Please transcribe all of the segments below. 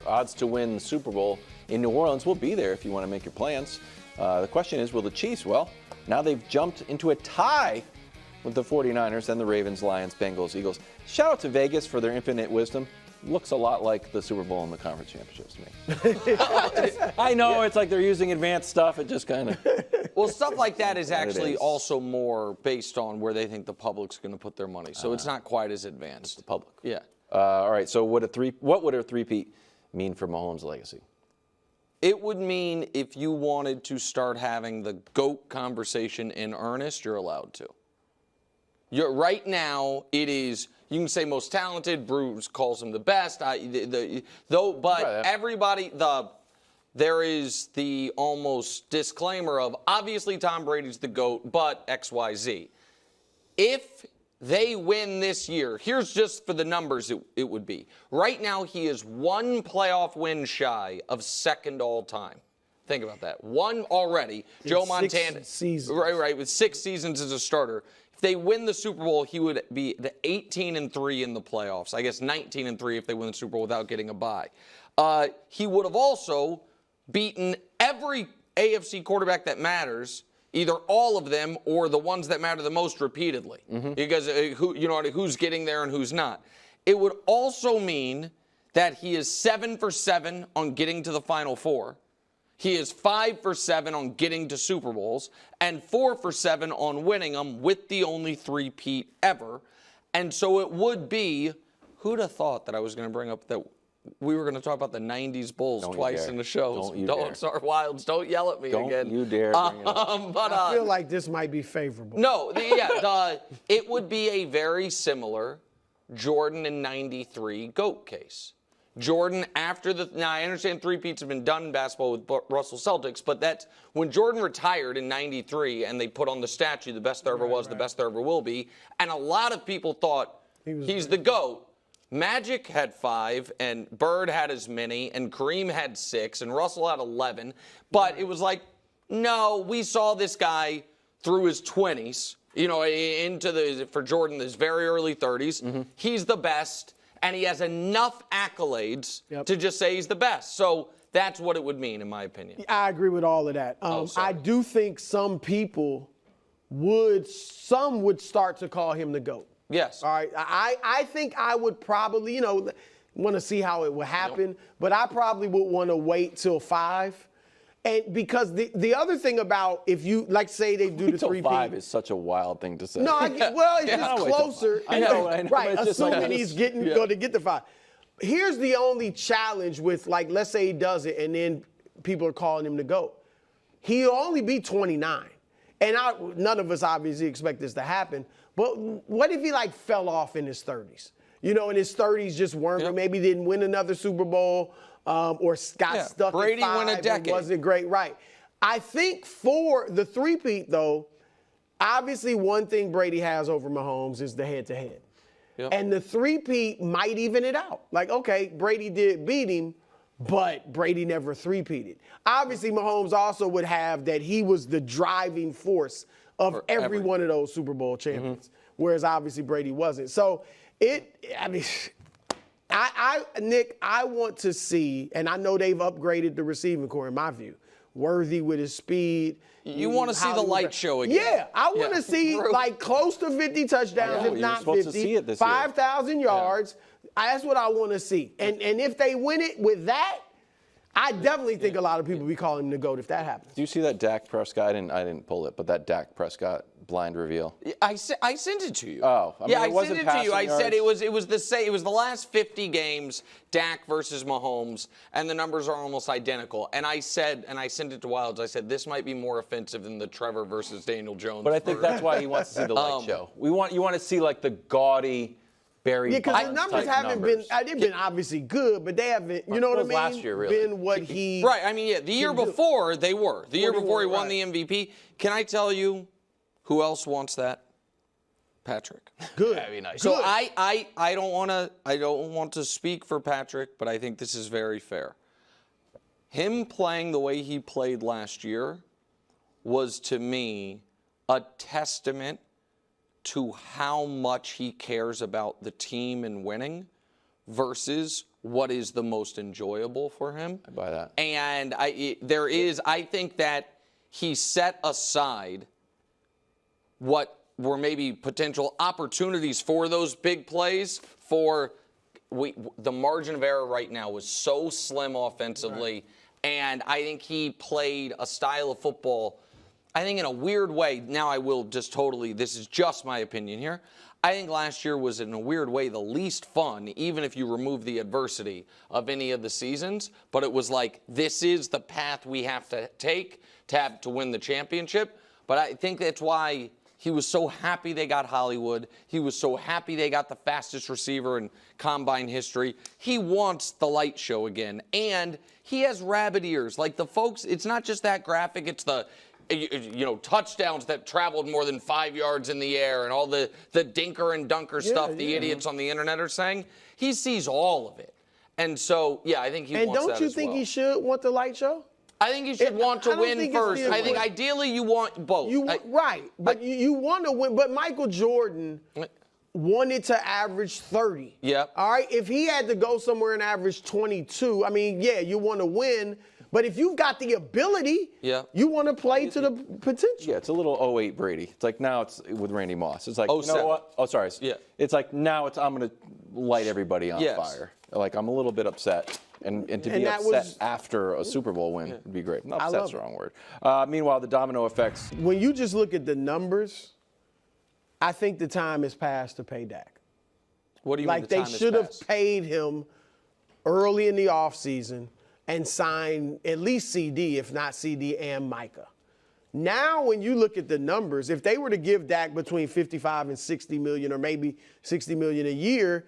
odds to win the Super Bowl in New Orleans. We'll be there if you want to make your plans. The question is, will the Chiefs? Well, now they've jumped into a tie with the 49ers and the Ravens, Lions, Bengals, Eagles. Shout out to Vegas for their infinite wisdom. Looks a lot like the Super Bowl and the conference championships to me. I know, it's like they're using advanced stuff. It just kind of... Well, stuff like that is actually also more based on where they think the public's going to put their money. So it's not quite as advanced. It's the public. Yeah. All right, so what would a three-peat mean for Mahomes' legacy? It would mean if you wanted to start having the GOAT conversation in earnest, you're allowed to. Right now, it is... You can say most talented. Bruce calls him the best. Everybody, there is the almost disclaimer of obviously Tom Brady's the GOAT, but XYZ. If they win this year, here's just for the numbers it would be. Right now, he is one playoff win shy of second all time. Think about that. One already. Joe Montana. 6 seasons. Right, with 6 seasons as a starter. If they win the Super Bowl, he would be the 18-3 in the playoffs. I guess 19-3 if they win the Super Bowl without getting a bye. He would have also beaten every AFC quarterback that matters, either all of them or the ones that matter the most repeatedly. Because who's getting there and who's not. It would also mean that he is 7 for 7 on getting to the Final Four. He is 5 for 7 on getting to Super Bowls and 4 for 7 on winning them with the only three-peat ever. And so it would be, who'd have thought that I was going to bring up that we were going to talk about the 90s Bulls twice in the show. Don't sorry, Wildes, don't yell at me again. Don't you dare bring it up. I feel like this might be favorable. No, it would be a very similar Jordan in 93 GOAT case. Jordan, now I understand three-peats have been done in basketball with Russell Celtics, but that's when Jordan retired in 93 and they put on the statue, the best there ever was, the best there ever will be, and a lot of people thought he's the GOAT. Magic had 5, and Bird had as many, and Kareem had 6, and Russell had 11, but it was like, no, we saw this guy through his 20s, for Jordan, his very early 30s. He's the best. And he has enough accolades to just say he's the best. So that's what it would mean, in my opinion. I agree with all of that. I do think some people would start to call him the GOAT. Yes. All right. I think I would probably, want to see how it would happen, but I probably would want to wait till 5. And because the other thing about if you, like, say they do the 3-peat. 5 is such a wild thing to say. No, it's just closer. I know. Right, assuming he's going to get the 5. Here's the only challenge with, like, let's say he does it and then people are calling him the GOAT. He'll only be 29. And none of us obviously expect this to happen. But what if he, fell off in his 30s? In his 30s just weren't, maybe didn't win another Super Bowl. Or got stuck Brady at 5 won a decade. Wasn't great, right? I think for the three-peat, though, obviously one thing Brady has over Mahomes is the head-to-head. Yep. And the three-peat might even it out. Like, okay, Brady did beat him, but Brady never three-peated. Obviously, Mahomes also would have that he was the driving force of every one of those Super Bowl champions, whereas obviously Brady wasn't. So Nick, I want to see, and I know they've upgraded the receiving core in my view. Worthy with his speed. You want to see the light show again. Yeah, I want to see close to 50 touchdowns, if not 50, 5,000 yards. That's what I want to see. And if they win it with that, I definitely think a lot of people will be calling him the GOAT if that happens. Do you see that Dak Prescott? I didn't pull it, but that Dak Prescott blind reveal. I sent it to you. Oh, I sent it to you. I said it was the last 50 games, Dak versus Mahomes, and the numbers are almost identical. And I sent it to Wildes. I said this might be more offensive than the Trevor versus Daniel Jones. But I think that's why he wants to see the light show. You want to see the gaudy. Because the numbers haven't been, they've been obviously good, but they haven't, you know what I mean? Last year, really. Been what he. Right, the year before they were. The year before he won the MVP. Can I tell you who else wants that? Patrick. Good. That'd be nice. So I don't want to speak for Patrick, but I think this is very fair. Him playing the way he played last year was, to me, a testament to how much he cares about the team and winning versus what is the most enjoyable for him. I buy that. And I think that he set aside what were maybe potential opportunities for those big plays for the margin of error right now was so slim offensively. Right. And I think he played a style of football, I think in a weird way. Now I will just totally, this is just my opinion here. I think last year was in a weird way the least fun, even if you remove the adversity of any of the seasons. But it was like, this is the path we have to take to win the championship. But I think that's why he was so happy they got Hollywood. He was so happy they got the fastest receiver in combine history. He wants the light show again. And he has rabbit ears. Like the folks, it's not just that graphic, it's the touchdowns that traveled more than 5 yards in the air and all the dinker and dunker stuff the idiots on the internet are saying. He sees all of it. And so, yeah, I think he wants that as well. And don't you think he should want the light show? I think you should want to win first. I think ideally you want both. But you want to win. But Michael Jordan wanted to average 30. Yep. All right? If he had to go somewhere and average 22, I mean, yeah, you want to win. But if you've got the ability, you want to play to the potential. Yeah, it's a little 08 Brady. It's like now it's with Randy Moss. It's like, you know what? Oh, sorry. Yeah. It's like now I'm going to light everybody on fire. Like I'm a little bit upset. And to be upset after a Super Bowl win would be great. Upset's the wrong word. Meanwhile, the domino effects. When you just look at the numbers, I think the time has passed to pay Dak. What do you mean the time has passed? Like they should have paid him early in the offseason and signed at least CD, if not CD and Micah. Now, when you look at the numbers, if they were to give Dak between 55 and 60 million or maybe 60 million a year,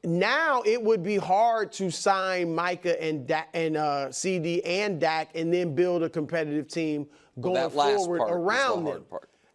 now it would be hard to sign Micah and CD and Dak and then build a competitive team going forward around them.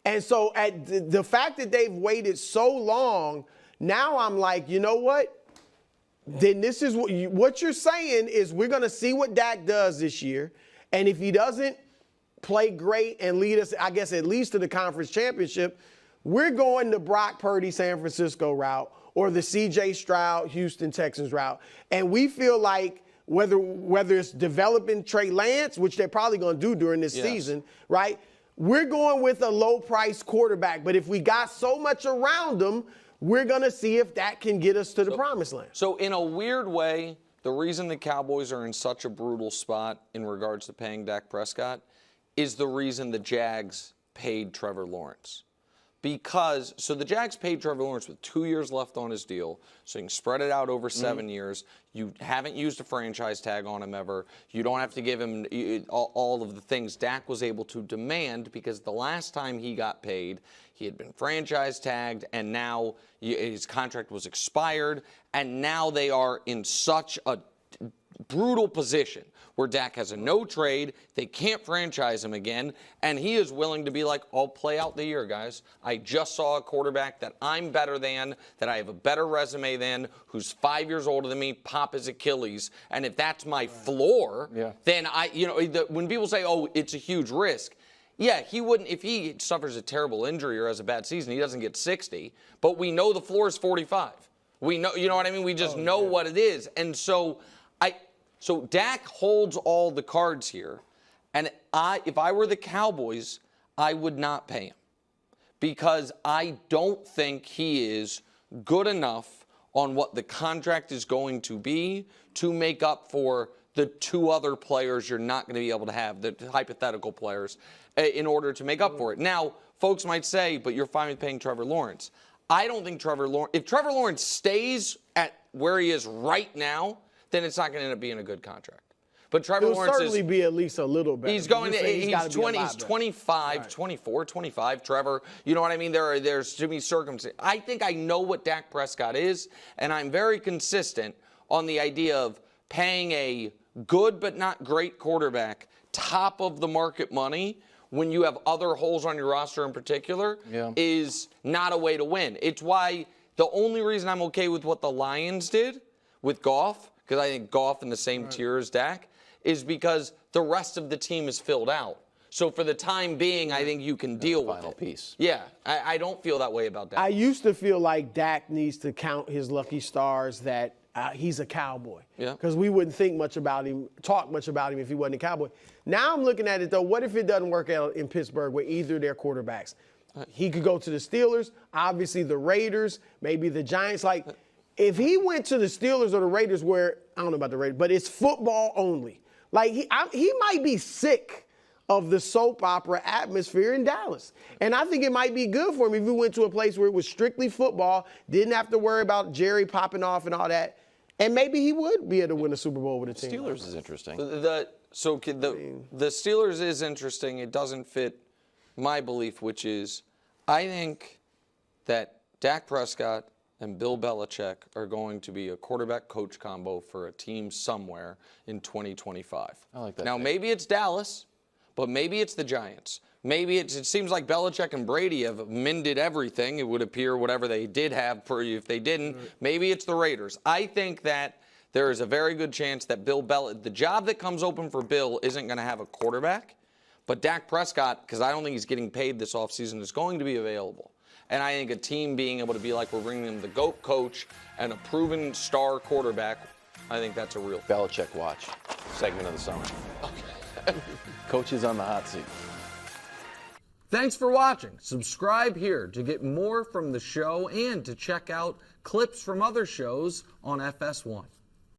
And so at the fact that they've waited so long, now I'm like, you know what? Then this is what you're saying is we're going to see what Dak does this year. And if he doesn't play great and lead us, I guess, at least to the conference championship, we're going the Brock Purdy San Francisco route or the C.J. Stroud Houston Texans route. And we feel like whether it's developing Trey Lance, which they're probably going to do during this season, right? We're going with a low-priced quarterback. But if we got so much around them, we're going to see if that can get us to the promised land. So in a weird way, the reason the Cowboys are in such a brutal spot in regards to paying Dak Prescott is the reason the Jags paid Trevor Lawrence. Because, so the Jags paid Trevor Lawrence with 2 years left on his deal, so you can spread it out over 7 years. You haven't used a franchise tag on him ever. You don't have to give him all of the things Dak was able to demand because the last time he got paid, he had been franchise tagged, and now his contract was expired, and now they are in such a brutal position where Dak has a no trade, they can't franchise him again, and he is willing to be like, I'll play out the year, guys. I just saw a quarterback that I'm better than, that I have a better resume than, who's 5 years older than me, pop his Achilles, and if that's my floor, then when people say, oh, it's a huge risk, yeah, he wouldn't, if he suffers a terrible injury or has a bad season, he doesn't get 60, but we know the floor is 45. We know, you know what I mean? We just know what it is, and so So Dak holds all the cards here, and if I were the Cowboys, I would not pay him because I don't think he is good enough on what the contract is going to be to make up for the two other players you're not going to be able to have, the hypothetical players, in order to make up for it. Now, folks might say, but you're fine with paying Trevor Lawrence. I don't think if Trevor Lawrence stays at where he is right now, then it's not going to end up being a good contract. But Trevor Lawrence certainly be at least a little better. He's going to, he's 20, he's 25, right. 24, 25, Trevor. You know what I mean? There's too many circumstances. I think I know what Dak Prescott is, and I'm very consistent on the idea of paying a good but not great quarterback top of the market money when you have other holes on your roster in particular is not a way to win. It's why the only reason I'm okay with what the Lions did with Goff, because I think Goff in the same tier as Dak, is because the rest of the team is filled out. So for the time being, I think you can deal with it. Piece. Yeah, I don't feel that way about Dak. I used to feel like Dak needs to count his lucky stars that he's a Cowboy. Yeah. Because we wouldn't think much about him, talk much about him if he wasn't a Cowboy. Now I'm looking at it, though. What if it doesn't work out in Pittsburgh with either of their quarterbacks? He could go to the Steelers, obviously the Raiders, maybe the Giants. Like, if he went to the Steelers or the Raiders where, I don't know about the Raiders, but it's football only. Like, he might be sick of the soap opera atmosphere in Dallas. And I think it might be good for him if he went to a place where it was strictly football, didn't have to worry about Jerry popping off and all that. And maybe he would be able to win a Super Bowl with a team. Steelers is interesting. The Steelers is interesting. It doesn't fit my belief, which is I think that Dak Prescott and Bill Belichick are going to be a quarterback-coach combo for a team somewhere in 2025. I like that. Now, maybe it's Dallas, but maybe it's the Giants. Maybe it seems like Belichick and Brady have mended everything. It would appear whatever they did have, if they didn't, maybe it's the Raiders. I think that there is a very good chance that the job that comes open for Bill isn't going to have a quarterback, but Dak Prescott, because I don't think he's getting paid this offseason, is going to be available. And I think a team being able to be like, we're bringing in the GOAT coach and a proven star quarterback, I think that's a real Belichick Watch segment of the summer. Okay. Coaches on the hot seat. Thanks for watching. Subscribe here to get more from the show and to check out clips from other shows on FS1.